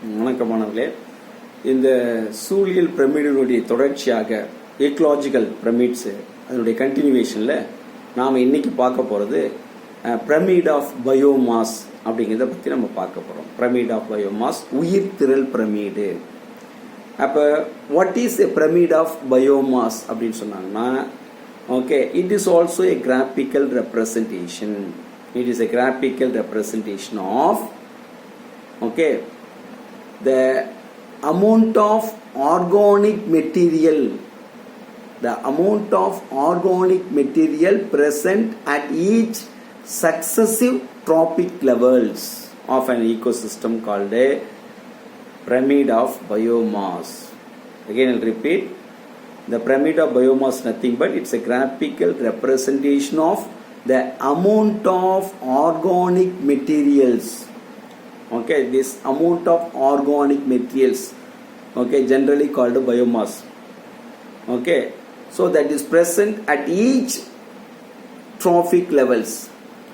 வணக்கமானவர்களே, இந்த சூழியல் பிரமிடினுடைய தொடர்ச்சியாக ecological pyramids அதனுடைய கண்டினியூவேஷனில் நாம் இன்னைக்கு பார்க்க போகிறது பிரமிட் ஆஃப் பயோமாஸ் அப்படிங்கிறத பற்றி நம்ம பார்க்க போகிறோம். பிரமிட் ஆஃப் பயோமாஸ், உயிர்த்திரள் பிரமிடு. அப்போ what is a pyramid of biomass அப்படின்னு சொன்னாங்கன்னா, okay, it is also a graphical representation. It is a graphical representation of the amount of organic material, present at each successive trophic levels of an ecosystem called a pyramid of biomass. Again I'll repeat, the pyramid of biomass nothing but it's a graphical representation of the amount of organic materials. Okay, this amount of organic materials, okay, generally called biomass. Okay, so that is present at each trophic levels,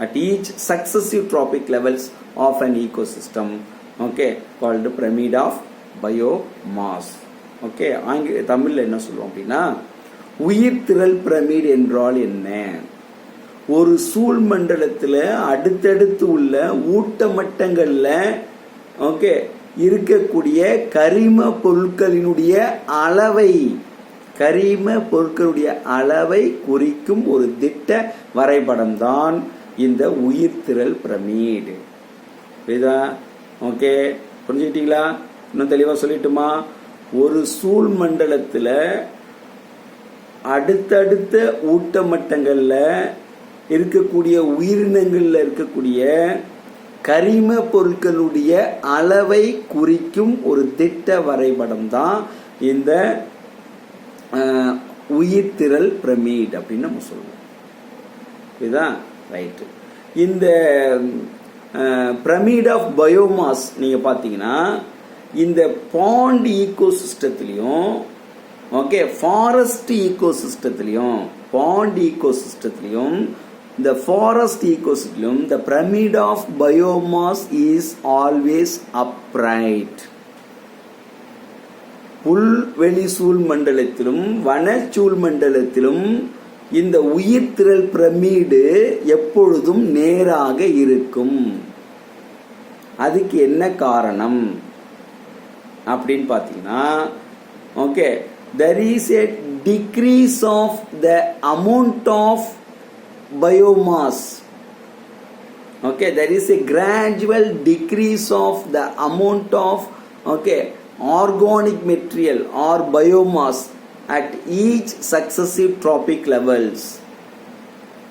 at each successive trophic levels of an ecosystem, okay, called the pyramid of biomass. Okay, தமிழ்ல என்ன சொல்லுவோம் அப்படின்னா, உயிர்த்திரள் pyramid என்றால் என்ன? ஒரு சூழ் மண்டலத்தில் அடுத்தடுத்து உள்ள ஊட்டமட்டங்கள்ல ஓகே இருக்கக்கூடிய கரிம பொருட்களினுடைய அளவை குறிக்கும் ஒரு திட்ட வரைபடம் தான் இந்த உயிர்த்திரள் பிரமிடு. புரியுதா? ஓகே, புரிஞ்சுக்கிட்டீங்களா? இன்னும் தெளிவா சொல்லிட்டுமா? ஒரு சூழ் மண்டலத்தில் அடுத்தடுத்த ஊட்டமட்டங்கள்ல இருக்கக்கூடிய உயிரினங்கள்ல இருக்கக்கூடிய கரிம பொருட்களுடைய அளவை குறிக்கும் ஒரு திட்ட வரைபடம் தான் இந்த உயிர்த்திரள் பிரமிட் அப்படின்னு நம்ம சொல்லுவோம். இதுதான் ரைட்டு. இந்த பிரமிட் ஆஃப் பயோமாஸ் நீங்க பாத்தீங்கன்னா, இந்த பாண்ட் ஈகோசிஸ்டத்திலையும் ஓகே ஃபாரஸ்ட் ஈகோசிஸ்டத்திலையும் the forest ecosystem, the pyramid of biomass is always upright. புல்வெளி சூழ் மண்டலத்திலும் வனச்சூழ் மண்டலத்திலும் இந்த உயிர்த்திரள் பிரமிடு எப்பொழுதும் நேராக இருக்கும். அதுக்கு என்ன காரணம் அப்படின்னு பாத்தீங்கன்னா, okay, there is a decrease of the amount of biomass. Okay, there is a gradual decrease of the amount of organic material or biomass at each successive trophic levels.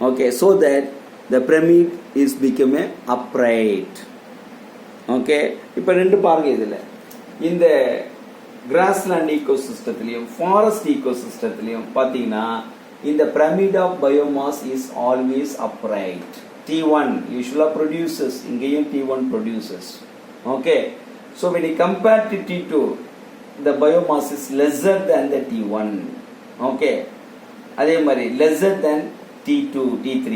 Okay, so that the pyramid is become a upright. Okay, இப்ப ரெண்டு பாருங்க. இதுல இந்த grassland ஈகோசிஸ்டத்திலையும் forest ஈகோசிஸ்டத்திலையும் பாத்தீங்கன்னா, இந்த pyramid of biomass is always upright. T1 usually produces, இங்கேயும் T1 produces. Okay, so when you compare to T2, the biomass is lesser than the T1. Okay, அதே மாதிரி lesser than T2, T3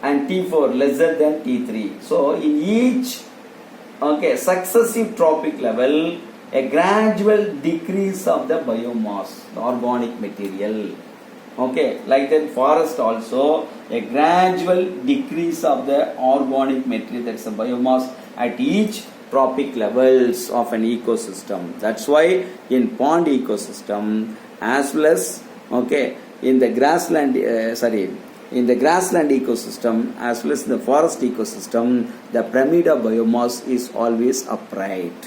and T4 lesser than T3. So in each successive trophic level, a gradual decrease of the biomass, the organic material. Okay, like that forest also, a gradual decrease of the organic material, that's the biomass at each trophic levels of an ecosystem. That's why in pond ecosystem as well as in the grassland in the grassland ecosystem as well as in the forest ecosystem, the pyramid of biomass is always upright.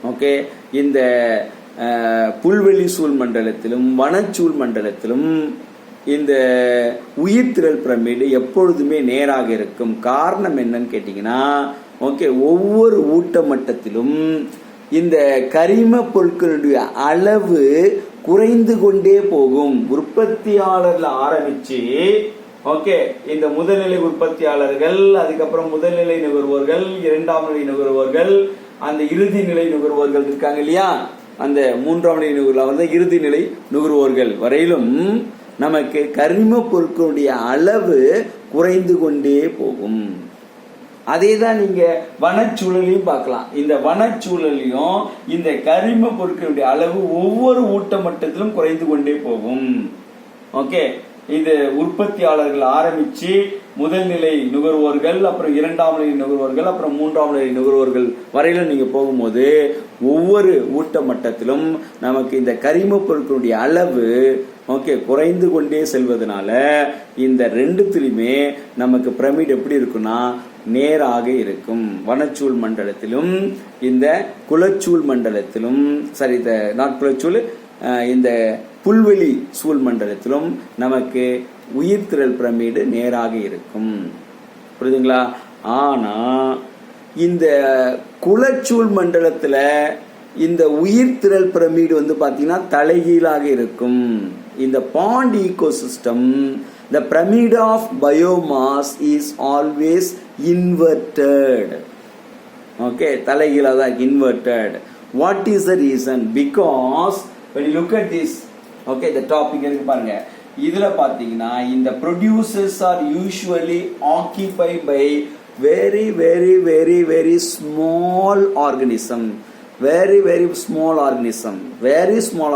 Okay, இந்த புல்வெளி சூழ் மண்டலத்திலும் வனச்சூழ் மண்டலத்திலும் இந்த உயிர்த்திரள் pyramid எப்பொழுதுமே நேராக இருக்கும். காரணம் என்னன்னு கேட்டீங்கன்னா, ஓகே, ஒவ்வொரு ஊட்டமட்டத்திலும் இந்த கரிம பொருட்களுடைய அளவு குறைந்து கொண்டே போகும். உற்பத்தியாளர்ல ஆரம்பிச்சு ஓகே, இந்த முதல்நிலை உற்பத்தியாளர்கள், அதுக்கப்புறம் முதல்நிலை நுகர்வோர்கள், இரண்டாம் நிலை நுகர்வோர்கள், அந்த இறுதி நிலை நுகர்வோர்கள் இருக்காங்க இல்லையா, அந்த மூன்றாம் நிலை நுகர்வோர்கள், இறுதி நிலை நுகர்வோர்கள் வரையிலும் நமக்கு கரிம பொருட்களுடைய அளவு குறைந்து கொண்டே போகும். அதே தான் நீங்க வனச்சூழலையும் பார்க்கலாம். இந்த வனச்சூழலையும் இந்த கரிம பொருட்களுடைய அளவு ஒவ்வொரு ஊட்ட மட்டத்திலும் குறைந்து கொண்டே போகும். ஓகே, இது உற்பத்தியாளர்கள் ஆரம்பிச்சு முதல் நிலை நுகர்வோர்கள், அப்புறம் இரண்டாம் நிலை நுகர்வோர்கள், அப்புறம் மூன்றாம் நிலை நுகர்வோர்கள் வரையில நீங்க போகும்போது ஒவ்வொரு ஊட்ட மட்டத்திலும் நமக்கு இந்த கரிம பொருட்களுடைய அளவு ஓகே குறைந்து கொண்டே செல்வதனால இந்த ரெண்டுத்திலுமே நமக்கு பிரமிட் எப்படி இருக்குன்னா நேராக இருக்கும். வனச்சூழ் மண்டலத்திலும் இந்த குலச்சூழ் மண்டலத்திலும் சரி, நாட் குலச்சூழ், இந்த புல்வெளி சூழ் மண்டலத்திலும் நமக்கு உயிர்த்திரள் பிரமிடு நேராக இருக்கும். புரியுதுங்களா? ஆனா இந்த குலச்சூழ் மண்டலத்துல இந்த உயிர்த்திரள் பிரமிடு வந்து பாத்தீங்கன்னா தலைகீழாக இருக்கும். இந்த bond ecosystem, the pyramid of biomass is always inverted. Okay, தலைகீழா தான் inverted. What is the reason? Because when you look at this, okay, the topic இருக்கு பாருங்க, இதுல பாத்தீங்கன்னா இந்த producers are usually occupied by very small organism. Very small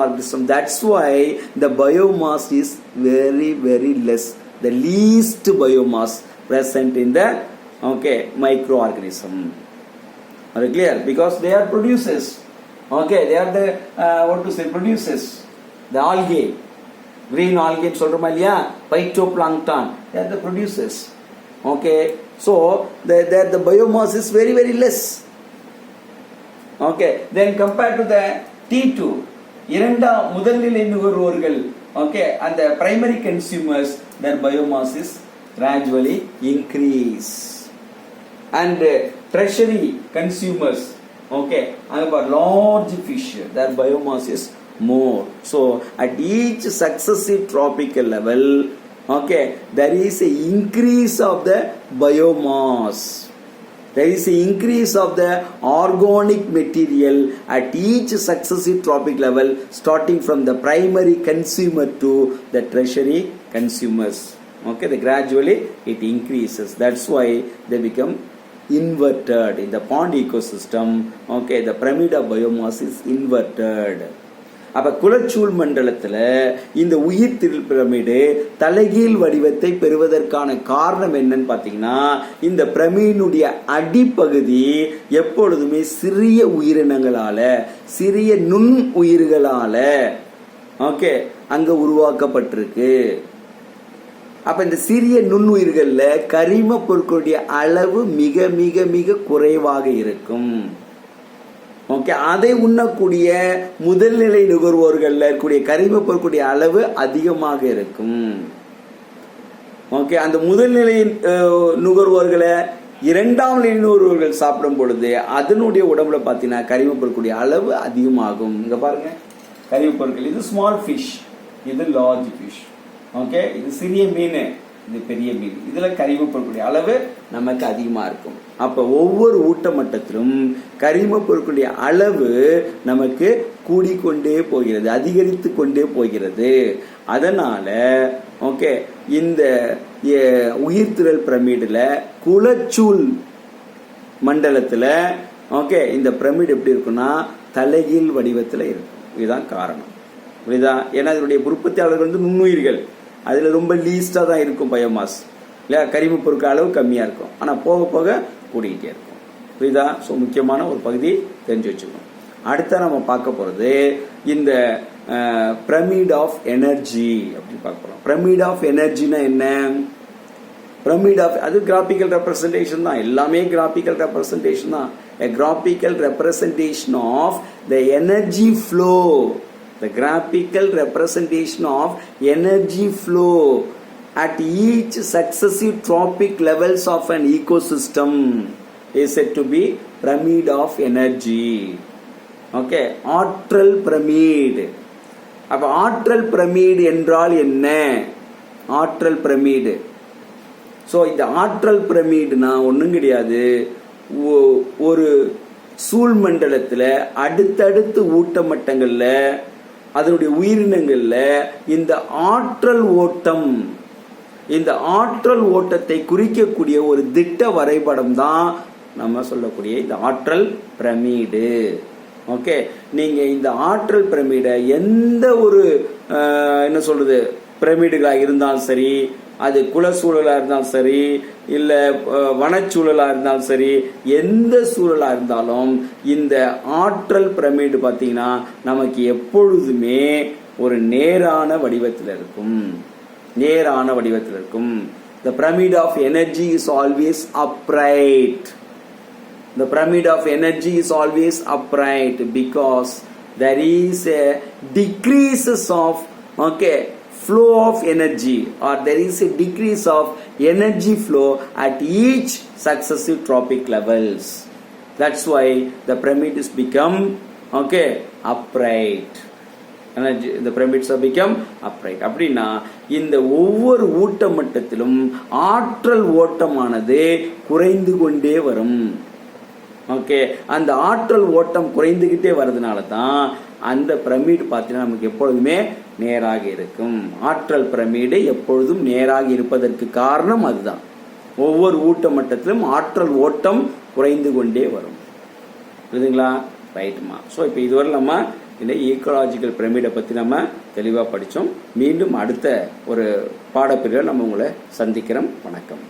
organism. That's why the biomass is very less. The least biomass present in the microorganism. Are you clear? Because they are producers. Okay, they are the producers. The algae, green algae சொல்றோமா இல்லையா, phytoplankton, they are the producers. Okay, so the biomass is very less. Okay, then compared to the T2, முதல் நிலை நுகர்வோர்கள், okay, and the primary consumers, their biomass is gradually increase. And tertiary consumers, okay, and large fish, their biomass is more. So at each successive tropical level, okay, there is a increase of the biomass. There is an increase of the organic material at each successive tropic level, starting from the primary consumer to the tertiary consumers. Okay, gradually it increases. That's why they become inverted in the pond ecosystem. Okay, the pyramid of biomass is inverted. அப்ப குலச்சூழ் மண்டலத்துல இந்த உயிர்த்திரள் pyramid தலைகீழ் வடிவத்தை பெறுவதற்கான காரணம் என்னன்னு பாத்தீங்கன்னா, இந்த பிரமிடினுடைய அடிப்பகுதி எப்பொழுதுமே சிறிய உயிரினங்களால, சிறிய நுண் உயிர்களால ஓகே அங்க உருவாக்கப்பட்டிருக்கு. அப்ப இந்த சிறிய நுண்ணுயிர்கள்ல கரிம பொருட்களுடைய அளவு மிக குறைவாக இருக்கும். ஓகே, அதை உண்ணக்கூடிய முதல் நிலை நுகர்வோர்கள்ல இருக்கக்கூடிய கரிம பொருட்களுடைய அளவு அதிகமாக இருக்கும். ஓகே, அந்த முதல் நிலை நுகர்வோர்களை இரண்டாம் நிலை நுகர்வோர்கள் சாப்பிடும் பொழுது அதனுடைய உடம்புல பாத்தீங்கன்னா கரிம பொருட்களுடைய அளவு அதிகமாகும். இங்க பாருங்க, கரிம பொருட்கள், இது ஸ்மால் ஃபிஷ், இது லார்ஜ் ஃபிஷ். ஓகே, இது சிறிய மீன், இது பெரிய மீன். இதுல கரிம பொருட்களுடைய அளவு நமக்கு அதிகமா இருக்கும். அப்ப ஒவ்வொரு ஊட்ட மட்டத்திலும் கரிம பொருட்களுடைய அளவு நமக்கு கூடிக்கொண்டே போகிறது, அதிகரித்து கொண்டே போகிறது. அதனால ஓகே, இந்த உயிர்த்திரள் பிரமிடுல குலச்சூழ் மண்டலத்துல ஓகே இந்த பிரமிடு எப்படி இருக்குன்னா தலைகீழ் வடிவத்துல இருக்கும். இதுதான் காரணம். புரியுதா? ஏன்னா அதனுடைய உற்பத்தியாளர்கள் வந்து நுண்ணுயிர்கள், அதுல ரொம்ப லீஸ்டா தான் இருக்கும் பயோமாஸ் இல்லையா, கரிம பொருட்கள் அளவு கம்மியா இருக்கும், ஆனா போக போக கூடிக்கிட்டே இருக்கும். புரியுதா? ஸோ முக்கியமான ஒரு பகுதி தெரிஞ்சு வச்சுக்கணும். அடுத்த நம்ம பார்க்க போறது இந்த பிரமிட் ஆஃப் எனர்ஜி அப்படின்னு பார்க்க போறோம். பிரமிட் ஆஃப் எனர்ஜினா என்ன? பிரமிட் ஆஃப், அது கிராபிக்கல் ரெப்ரசன்டேஷன் தான், எல்லாமே கிராபிக்கல் ரெப்ரசன்டேஷன் தான். A graphical representation of the energy flow, the graphical representation of energy flow at each successive tropic levels of an ecosystem is said to be pyramid of energy. Okay, ஆற்றல் pyramid. அப்ப ஆற்றல் pyramid என்றால் என்ன? ஆற்றல் pyramid, so இந்த ஆற்றல் பிரமிடுனா ஒண்ணும் கிடையாது, ஒரு சூழ்மண்டலத்துல அடுத்தடுத்து ஊட்டமட்டங்கள்ல அதனுடைய உயிரினங்கள்ல இந்த ஆற்றல் ஓட்டம் இந்த ஆற்றல் ஓட்டத்தை குறிக்கக்கூடிய ஒரு திட்ட வரைபடம் தான் நம்ம சொல்லக்கூடிய இந்த ஆற்றல் பிரமிடு. ஓகே, நீங்க இந்த ஆற்றல் பிரமிடை எந்த ஒரு என்ன சொல்றது பிரமிடுகளா இருந்தாலும் சரி, அது குலசூழலா இருந்தாலும் சரி, இல்ல வனச்சூழலா இருந்தாலும் சரி, எந்த சூழலா இருந்தாலும் இந்த ஆற்றல் பிரமிடு பாத்தீங்கன்னா நமக்கு எப்பொழுதுமே ஒரு நேரான வடிவத்தில் இருக்கும். நேரான வடிவத்தில் இருக்கும். The pyramid of energy is always upright. The pyramid of energy is always upright because there is a decreases of flow of energy, or there is a decrease of energy flow at each successive tropic levels. That's why the pyramid is become upright. The pyramids have become upright. அப்படின்னா இந்த ஒவ்வொரு ஊட்ட மட்டத்திலும் ஆற்றல் ஓட்டமானது குறைந்து கொண்டே வரும். Okay, அந்த ஆற்றல் ஓட்டம் குறைந்துகிட்டே வர்றதுனால தான் அந்த பிரமிடு பார்த்தீங்கன்னா நமக்கு எப்பொழுதுமே நேராக இருக்கும். ஆற்றல் பிரமிடு எப்பொழுதும் நேராக இருப்பதற்கு காரணம் அதுதான். ஒவ்வொரு ஊட்ட மட்டத்திலும் ஆற்றல் ஓட்டம் குறைந்து கொண்டே வரும். புரியுதுங்களா? ரைட்டுமா. ஸோ இப்போ இதுவரை நம்ம இந்த ஈக்கோலாஜிக்கல் பிரமிடை பற்றி நம்ம தெளிவாக படித்தோம். மீண்டும் அடுத்த ஒரு பாடப்பிரிவில் நம்ம உங்களை சந்திக்கிறோம். வணக்கம்.